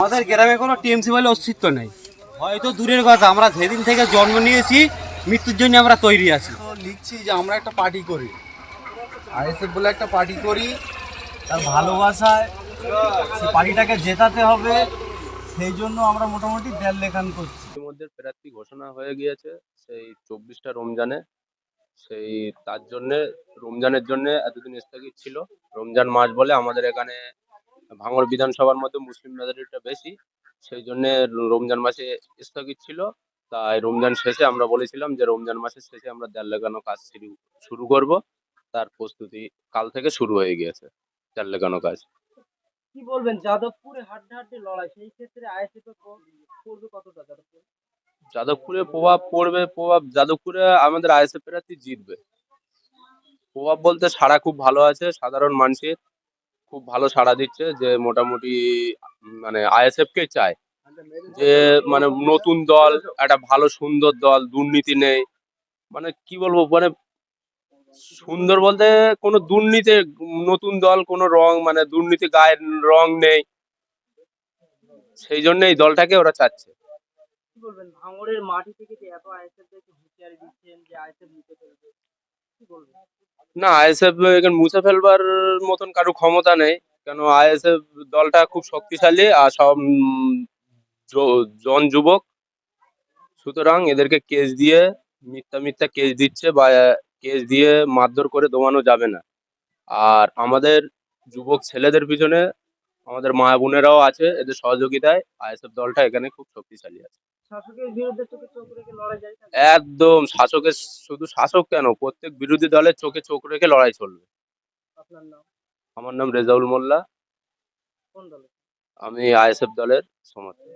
আমাদের গ্রামে কোনো টিএমসি বলে অস্তিত্ব নেই, হয়তো দূরের কথা, আমরা যেদিন থেকে জন্ম নিয়েছি মৃত্যুর জন্য আমরা তৈরি আছি। তো লিখছি যে আমরা একটা পার্টি করি, আইএসএফ বলে একটা পার্টি করি, তার ভালোবাসায় সেই পার্টিটাকে জেতাতে হবে, সেই জন্য আমরা মোটামুটি দেড় লেখান করছি। ইতিমধ্যে প্রার্থী ঘোষণা হয়ে গিয়েছে সেই 24টা রমজানে। সেই তার জন্যে রমজানের জন্য এতদিন স্থগিত ছিল। রমজান মাস বলে আমাদের এখানে ভাঙড় বিধানসভার মধ্যে মুসলিম মেজরিটিটা বেশি, সেই জন্য রমজান মাসে স্থগিত ছিল। তাই রমজান শেষে আমরা বলেছিলাম যে রমজান মাসের শেষে আমরা দেড় লেগানো কাজ শুরু করব। তার প্রস্তুতি কাল থেকে শুরু হয়ে গিয়েছে দেড় লেগানো কাজ। কি বলবেন, যাদবপুরে হাড্ডাহাড্ডি লড়াই, সেই ক্ষেত্রে আইএসএফ পড়বে কতটা যাদবপুর? যাদবপুরে প্রভাব পড়বে, যাদবপুরে আমাদের আইএসএফ প্রার্থী জিতবে। প্রভাব বলতে সাড়া খুব ভালো আছে, সাধারণ মানুষের খুব ভালো সাড়া দিচ্ছে, যে মোটামুটি মানে আইএসএফ কে চায়, যে মানে নতুন দল, একটা ভালো সুন্দর দল, দুর্নীতি নেই, মানে কি বলবো, মানে সুন্দর বলতে কোনো দুর্নীতি, নতুন দল, কোনো রং মানে দুর্নীতি গায়ের রং নেই, সেই জন্য এই দলটাকে ওরা চাচ্ছে। কি বলবেন, ভাঙড়ের মাটি থেকে যে এত আইএসএফ দেখে হুঁশিয়ারি দিচ্ছেন যে আইএসএফ নিতে ফেলবে, কি বলবেন? না, আইএসএফ এখানে মুছে ফেলবার মতন কারো ক্ষমতা নেই, কেন আইএসএফ দলটা খুব শক্তিশালী আর সব জন যুবক, সুতরাং এদেরকে কেস দিয়ে, মিথ্যা মিথ্যা কেস দিচ্ছে, বা কেস দিয়ে মারধর করে দমানো যাবে না। আর আমাদের যুবক ছেলেদের পিছনে আমাদের মা বোনেরাও আছে, এদের সহযোগিতায় আইএসএফ দলটা এখানে খুব শক্তিশালী আছে। শাসকের বিরুদ্ধে চোখে চোখ রেখে লড়াই যায় না? একদম শাসকের, শুধু শাসক কেন, প্রত্যেক বিরোধী দলের চোখে চোখ রেখে লড়াই চলবে। আপনার নাম? আমার নাম রেজাউল মোল্লা, কোন দলে? আমি আইএসএফ দলের সমর্থক।